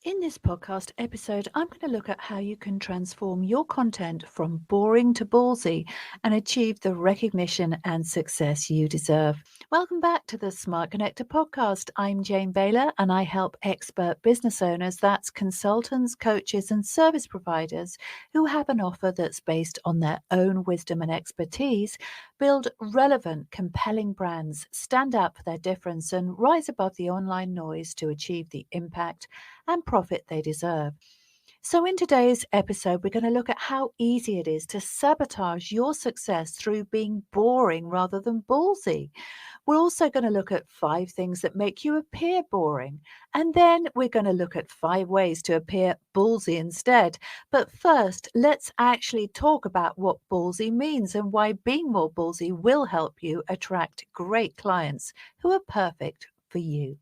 In this podcast episode, I'm going to look at how you can transform your content from boring to ballsy and achieve the recognition and success you deserve. Welcome back to the Smart Connector podcast. I'm Jane Baylor and I help expert business owners, that's consultants, coaches, and service providers who have an offer that's based on their own wisdom and expertise, build relevant, compelling brands, stand out for their difference, and rise above the online noise to achieve the impact and profit they deserve. So, in today's episode, we're going to look at how easy it is to sabotage your success through being boring rather than ballsy. We're also going to look at 5 things that make you appear boring. And then we're going to look at 5 ways to appear ballsy instead. But first, let's actually talk about what ballsy means and why being more ballsy will help you attract great clients who are perfect for you.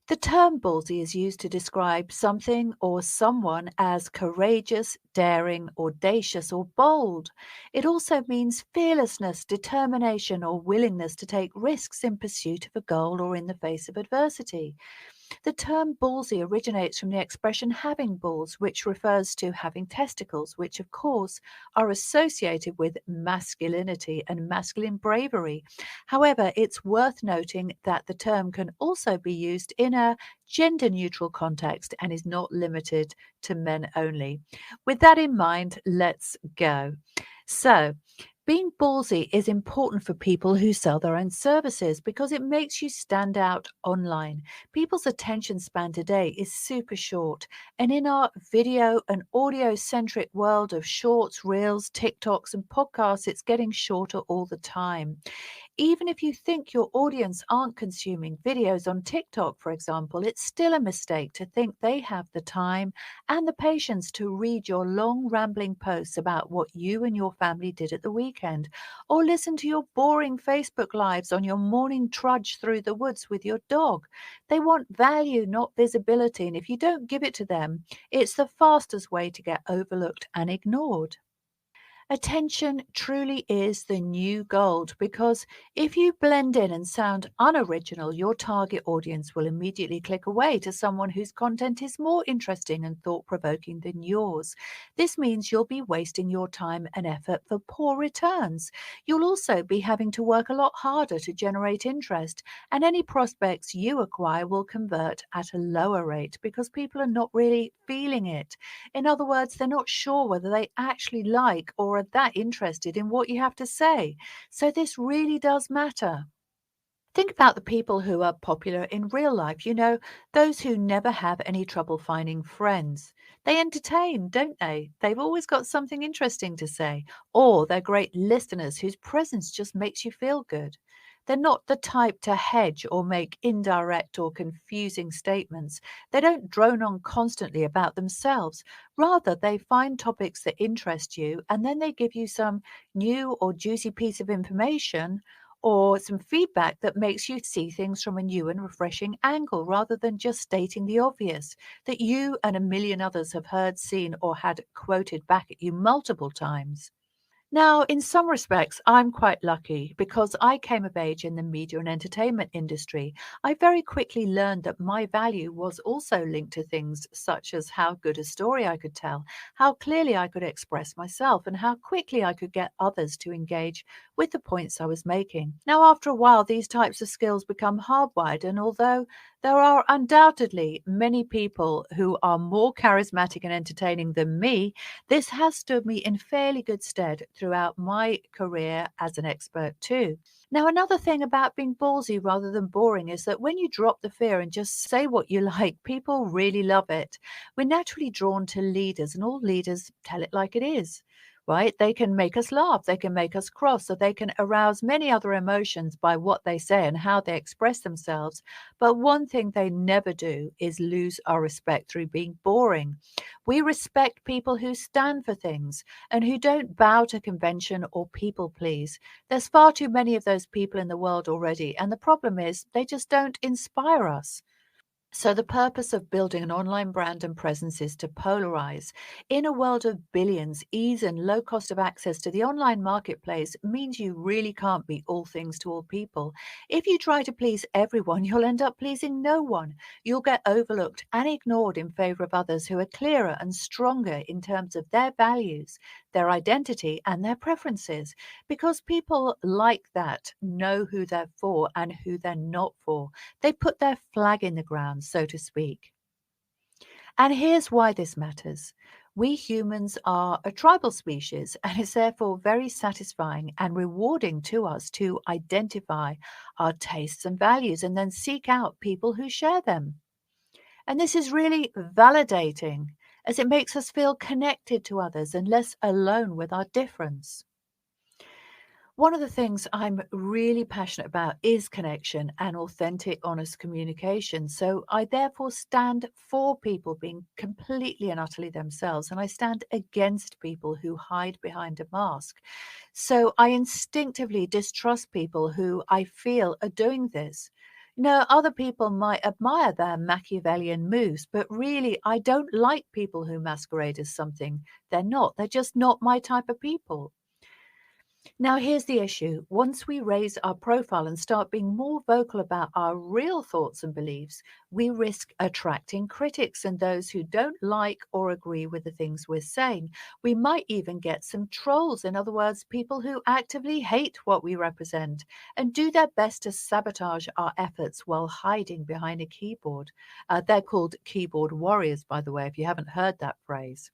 The term ballsy is used to describe something or someone as courageous, daring, audacious, or bold. It also means fearlessness, determination, or willingness to take risks in pursuit of a goal or in the face of adversity. The term ballsy originates from the expression having balls, which refers to having testicles, which of course are associated with masculinity and masculine bravery. However, it's worth noting that the term can also be used in a gender neutral context and is not limited to men only. With that in mind, let's go. So, being ballsy is important for people who sell their own services because it makes you stand out online. People's attention span today is super short, and in our video and audio centric world of shorts, reels, TikToks, and podcasts, it's getting shorter all the time. Even if you think your audience aren't consuming videos on TikTok, for example, it's still a mistake to think they have the time and the patience to read your long, rambling posts about what you and your family did at the weekend, or listen to your boring Facebook Lives on your morning trudge through the woods with your dog. They want value, not visibility, and if you don't give it to them, it's the fastest way to get overlooked and ignored. Attention truly is the new gold because if you blend in and sound unoriginal, your target audience will immediately click away to someone whose content is more interesting and thought provoking than yours. This means you'll be wasting your time and effort for poor returns. You'll also be having to work a lot harder to generate interest, and any prospects you acquire will convert at a lower rate because people are not really feeling it. In other words, they're not sure whether they actually like or are that interested in what you have to say. So this really does matter. Think about the people who are popular in real life, those who never have any trouble finding friends. They entertain, don't they? They've always got something interesting to say, or they're great listeners whose presence just makes you feel good. They're not the type to hedge or make indirect or confusing statements. They don't drone on constantly about themselves. Rather, they find topics that interest you and then they give you some new or juicy piece of information or some feedback that makes you see things from a new and refreshing angle rather than just stating the obvious that you and a million others have heard, seen, or had quoted back at you multiple times. Now, in some respects, I'm quite lucky because I came of age in the media and entertainment industry. I very quickly learned that my value was also linked to things such as how good a story I could tell, how clearly I could express myself, and how quickly I could get others to engage with the points I was making. Now, after a while, these types of skills become hardwired, and although there are undoubtedly many people who are more charismatic and entertaining than me, this has stood me in fairly good stead throughout my career as an expert too. Now, another thing about being ballsy rather than boring is that when you drop the fear and just say what you like, people really love it. We're naturally drawn to leaders, and all leaders tell it like it is. Right? They can make us laugh, they can make us cross, or they can arouse many other emotions by what they say and how they express themselves. But one thing they never do is lose our respect through being boring. We respect people who stand for things and who don't bow to convention or people please. There's far too many of those people in the world already, and the problem is they just don't inspire us. So, the purpose of building an online brand and presence is to polarize. In a world of billions, ease and low cost of access to the online marketplace means you really can't be all things to all people. If you try to please everyone, you'll end up pleasing no one. You'll get overlooked and ignored in favor of others who are clearer and stronger in terms of their values, their identity, and their preferences. Because people like that know who they're for and who they're not for. They put their flag in the ground, so to speak. And here's why this matters. We humans are a tribal species, and it's therefore very satisfying and rewarding to us to identify our tastes and values and then seek out people who share them. And this is really validating as it makes us feel connected to others and less alone with our difference. One of the things I'm really passionate about is connection and authentic, honest communication. So I therefore stand for people being completely and utterly themselves, and I stand against people who hide behind a mask. So I instinctively distrust people who I feel are doing this. Other people might admire their Machiavellian moves, but really, I don't like people who masquerade as something they're not. They're just not my type of people. Now, here's the issue. Once we raise our profile and start being more vocal about our real thoughts and beliefs, we risk attracting critics and those who don't like or agree with the things we're saying. We might even get some trolls, in other words, people who actively hate what we represent and do their best to sabotage our efforts while hiding behind a keyboard. They're called keyboard warriors, by the way, if you haven't heard that phrase.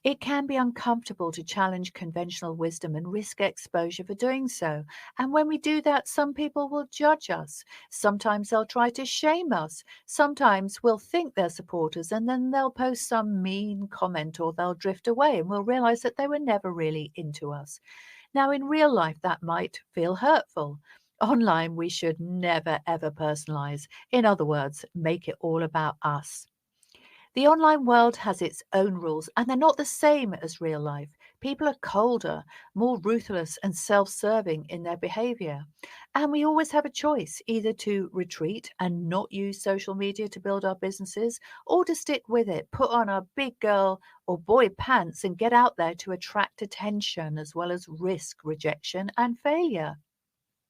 It can be uncomfortable to challenge conventional wisdom and risk exposure for doing so. And when we do that, some people will judge us. Sometimes they'll try to shame us. Sometimes we'll think they're supporters and then they'll post some mean comment or they'll drift away and we'll realize that they were never really into us. Now, in real life, that might feel hurtful. Online, we should never ever personalize. In other words, make it all about us. The online world has its own rules, and they're not the same as real life. People are colder, more ruthless, and self serving in their behavior. And we always have a choice either to retreat and not use social media to build our businesses, or to stick with it, put on our big girl or boy pants, and get out there to attract attention as well as risk rejection and failure.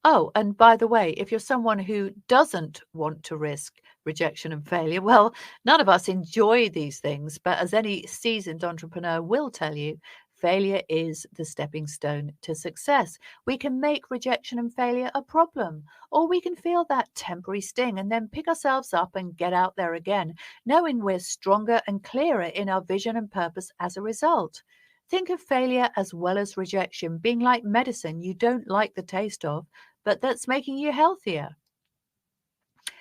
Oh, and by the way, if you're someone who doesn't want to risk rejection and failure, well, none of us enjoy these things. But as any seasoned entrepreneur will tell you, failure is the stepping stone to success. We can make rejection and failure a problem, or we can feel that temporary sting and then pick ourselves up and get out there again, knowing we're stronger and clearer in our vision and purpose as a result. Think of failure as well as rejection being like medicine you don't like the taste of but that's making you healthier.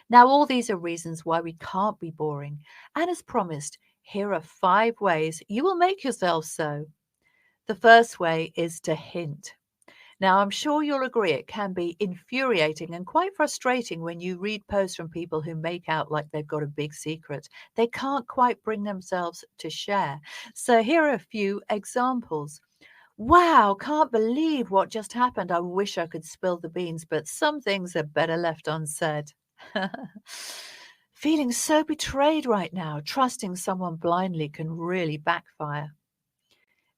Now, all these are reasons why we can't be boring. And as promised, here are 5 ways you will make yourself so. The first way is to hint. Now, I'm sure you'll agree it can be infuriating and quite frustrating when you read posts from people who make out like they've got a big secret. They can't quite bring themselves to share. So, here are a few examples. Wow, can't believe what just happened. I wish I could spill the beans, but some things are better left unsaid. Feeling so betrayed right now. Trusting someone blindly can really backfire.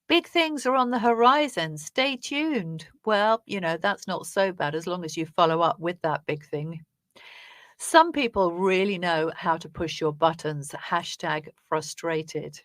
Big things are on the horizon. Stay tuned. Well, that's not so bad as long as you follow up with that big thing. Some people really know how to push your buttons. Hashtag frustrated.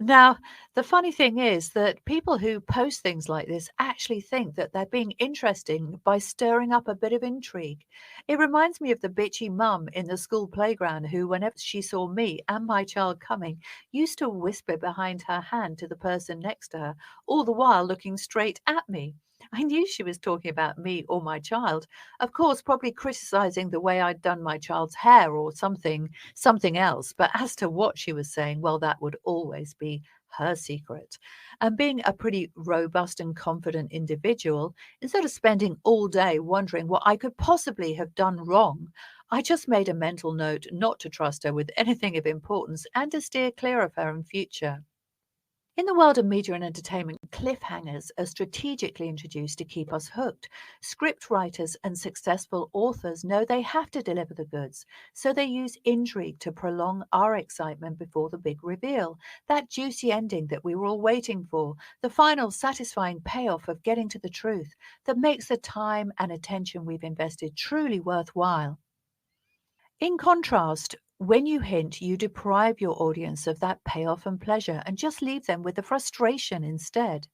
Now, the funny thing is that people who post things like this actually think that they're being interesting by stirring up a bit of intrigue. It reminds me of the bitchy mum in the school playground who, whenever she saw me and my child coming, used to whisper behind her hand to the person next to her, all the while looking straight at me. I knew she was talking about me or my child. Of course, probably criticizing the way I'd done my child's hair or something else. But as to what she was saying, well, that would always be her secret. And being a pretty robust and confident individual, instead of spending all day wondering what I could possibly have done wrong, I just made a mental note not to trust her with anything of importance and to steer clear of her in future. In the world of media and entertainment, cliffhangers are strategically introduced to keep us hooked. Script writers and successful authors know they have to deliver the goods, so they use intrigue to prolong our excitement before the big reveal. That juicy ending that we were all waiting for, the final satisfying payoff of getting to the truth that makes the time and attention we've invested truly worthwhile. In contrast, when you hint, you deprive your audience of that payoff and pleasure and just leave them with the frustration instead.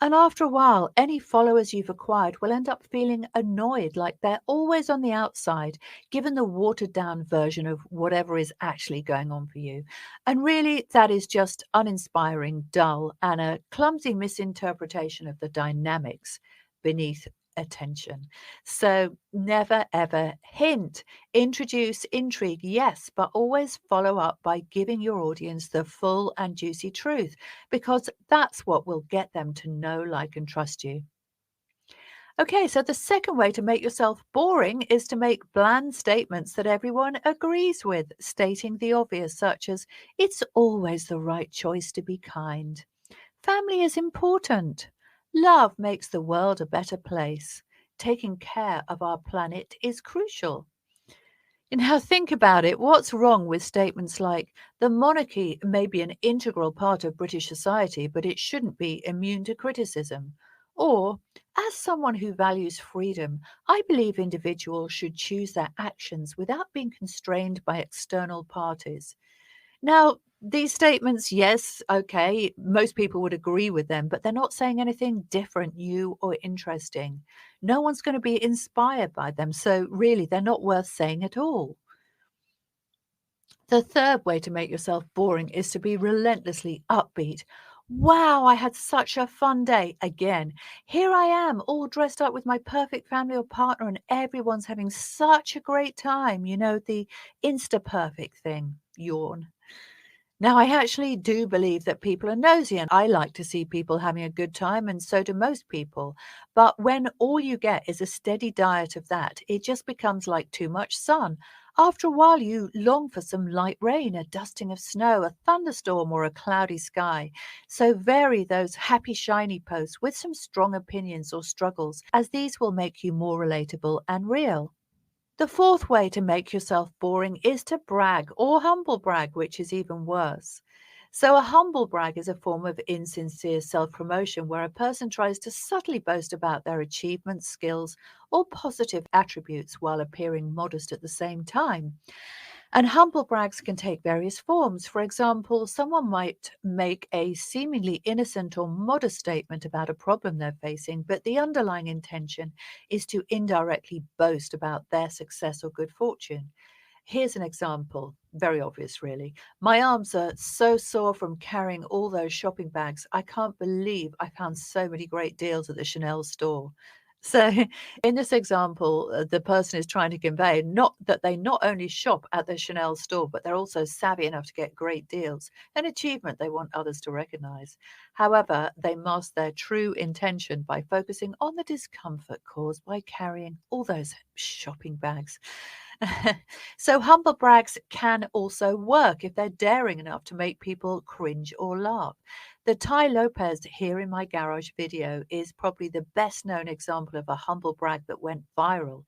And after a while, any followers you've acquired will end up feeling annoyed, like they're always on the outside, given the watered down version of whatever is actually going on for you. And really, that is just uninspiring, dull, and a clumsy misinterpretation of the dynamics beneath attention. So never ever hint. Introduce intrigue, yes, but always follow up by giving your audience the full and juicy truth, because that's what will get them to know, like, and trust you. Okay, so the second way to make yourself boring is to make bland statements that everyone agrees with, stating the obvious, such as, it's always the right choice to be kind. Family is important. Love makes the world a better place. Taking care of our planet is crucial. And now think about it. What's wrong with statements like, the monarchy may be an integral part of British society, but it shouldn't be immune to criticism? Or, as someone who values freedom, I believe individuals should choose their actions without being constrained by external parties. Now, these statements, yes, okay, most people would agree with them, but they're not saying anything different, new, or interesting. No one's going to be inspired by them, so really, they're not worth saying at all. The third way to make yourself boring is to be relentlessly upbeat. Wow, I had such a fun day. Again, here I am, all dressed up with my perfect family or partner, and everyone's having such a great time. You know, the insta perfect thing. Yawn. Now, I actually do believe that people are nosy, and I like to see people having a good time, and so do most people. But when all you get is a steady diet of that, it just becomes like too much sun. After a while, you long for some light rain, a dusting of snow, a thunderstorm, or a cloudy sky. So vary those happy, shiny posts with some strong opinions or struggles, as these will make you more relatable and real. The fourth way to make yourself boring is to brag or humble brag, which is even worse. So, a humble brag is a form of insincere self promotion where a person tries to subtly boast about their achievements, skills, or positive attributes while appearing modest at the same time. And humble brags can take various forms. For example, someone might make a seemingly innocent or modest statement about a problem they're facing, but the underlying intention is to indirectly boast about their success or good fortune. Here's an example, very obvious, really. My arms are so sore from carrying all those shopping bags. I can't believe I found so many great deals at the Chanel store. So, in this example, the person is trying to convey not that they not only shop at the Chanel store, but they're also savvy enough to get great deals, an achievement they want others to recognize. However, they mask their true intention by focusing on the discomfort caused by carrying all those shopping bags. So, humble brags can also work if they're daring enough to make people cringe or laugh. The Ty Lopez Here in My Garage video is probably the best known example of a humble brag that went viral.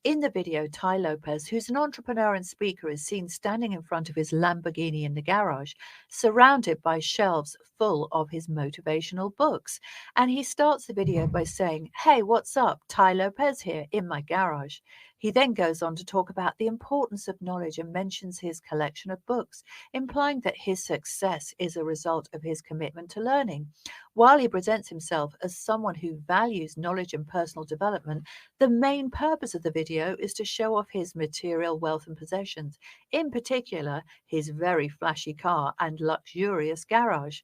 In the video, Ty Lopez, who's an entrepreneur and speaker, is seen standing in front of his Lamborghini in the garage, surrounded by shelves full of his motivational books. And he starts the video by saying, "Hey, what's up? Ty Lopez here in my garage." He then goes on to talk about the importance of knowledge and mentions his collection of books, implying that his success is a result of his commitment to learning. While he presents himself as someone who values knowledge and personal development, the main purpose of the video is to show off his material wealth and possessions, in particular, his very flashy car and luxurious garage.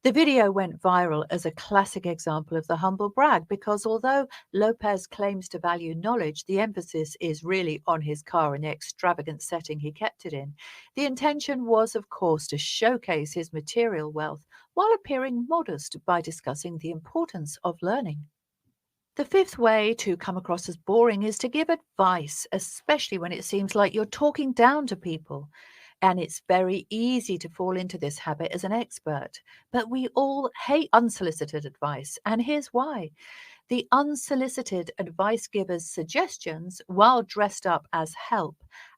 The video went viral as a classic example of the humble brag because although Lopez claims to value knowledge, the emphasis is really on his car and the extravagant setting he kept it in. The intention was, of course, to showcase his material wealth while appearing modest by discussing the importance of learning. The fifth way to come across as boring is to give advice, especially when it seems like you're talking down to people. And it's very easy to fall into this habit as an expert. But we all hate unsolicited advice. And here's why. The unsolicited advice giver's suggestions, while dressed up as help,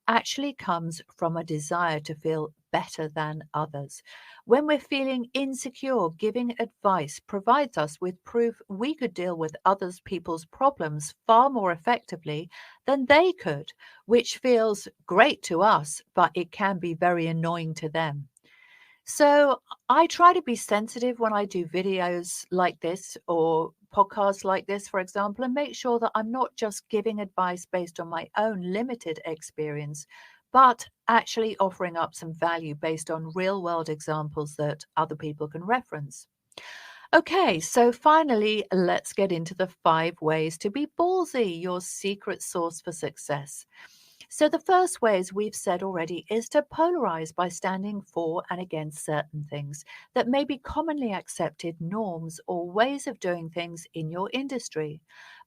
actually comes from a desire to feel better than others. When we're feeling insecure, giving advice provides us with proof we could deal with others people's problems far more effectively than they could, which feels great to us, but it can be very annoying to them. So I try to be sensitive when I do videos like this or podcasts like this, for example, and make sure that I'm not just giving advice based on my own limited experience, but actually offering up some value based on real world examples that other people can reference. Okay, so finally, let's get into the 5 ways to be ballsy, your secret sauce for success. So, the first way, as we've said already, is to polarize by standing for and against certain things that may be commonly accepted norms or ways of doing things in your industry.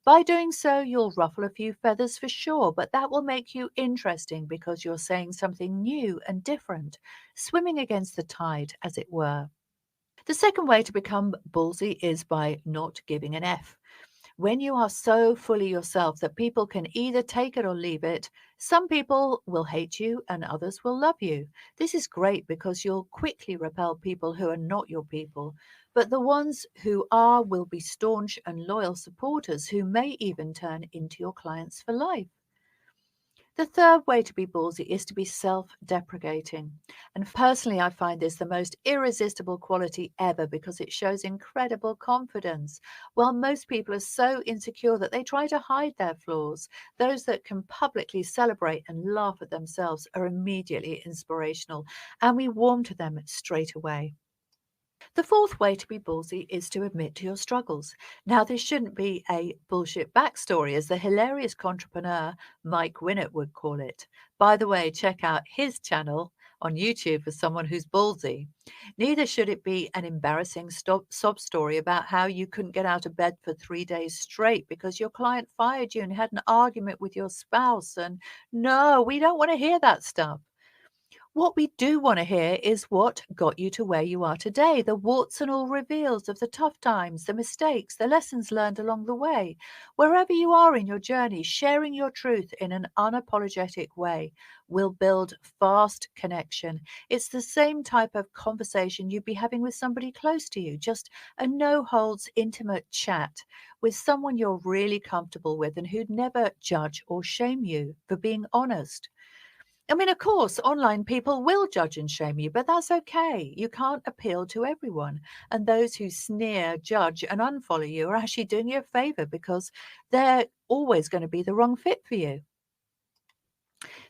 By doing so, you'll ruffle a few feathers for sure, but that will make you interesting because you're saying something new and different, swimming against the tide, as it were. The second way to become ballsy is by not giving an F. When you are so fully yourself that people can either take it or leave it, some people will hate you and others will love you. This is great because you'll quickly repel people who are not your people. But the ones who are will be staunch and loyal supporters who may even turn into your clients for life. The third way to be ballsy is to be self deprecating. And personally, I find this the most irresistible quality ever because it shows incredible confidence. While most people are so insecure that they try to hide their flaws, those that can publicly celebrate and laugh at themselves are immediately inspirational, and we warm to them straight away. The fourth way to be ballsy is to admit to your struggles. Now, this shouldn't be a bullshit backstory, as the hilarious entrepreneur Mike Winnett would call it. By the way, check out his channel on YouTube for someone who's ballsy. Neither should it be an embarrassing sob story about how you couldn't get out of bed for 3 days straight because your client fired you and had an argument with your spouse. And no, we don't want to hear that stuff. What we do want to hear is what got you to where you are today, the warts and all reveals of the tough times, the mistakes, the lessons learned along the way. Wherever you are in your journey, sharing your truth in an unapologetic way will build fast connection. It's the same type of conversation you'd be having with somebody close to you, just a no holds intimate chat with someone you're really comfortable with and who'd never judge or shame you for being honest. I mean, of course, online people will judge and shame you, but that's okay. You can't appeal to everyone. And those who sneer, judge, and unfollow you are actually doing you a favor because they're always going to be the wrong fit for you.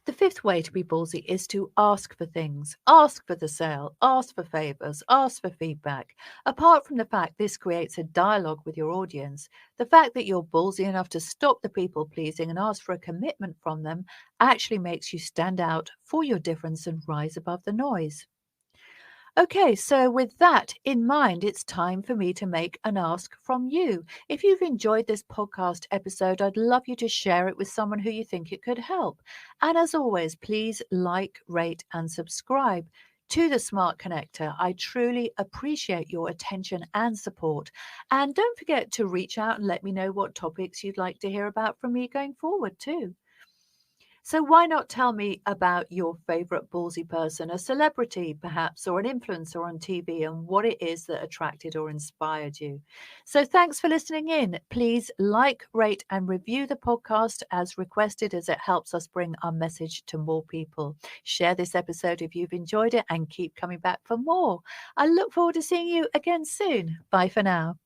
The fifth way to be ballsy is to ask for things. Ask for the sale, ask for favors, ask for feedback. Apart from the fact this creates a dialogue with your audience, the fact that you're ballsy enough to stop the people pleasing and ask for a commitment from them actually makes you stand out for your difference and rise above the noise. Okay, so with that in mind, it's time for me to make an ask from you. If you've enjoyed this podcast episode, I'd love you to share it with someone who you think it could help. And as always, please like, rate, and subscribe to the Smart Connector. I truly appreciate your attention and support. And don't forget to reach out and let me know what topics you'd like to hear about from me going forward, too. So why not tell me about your favorite ballsy person, a celebrity perhaps, or an influencer on TV, and what it is that attracted or inspired you? So thanks for listening in. Please like, rate, and review the podcast as requested, as it helps us bring our message to more people. Share this episode if you've enjoyed it and keep coming back for more. I look forward to seeing you again soon. Bye for now.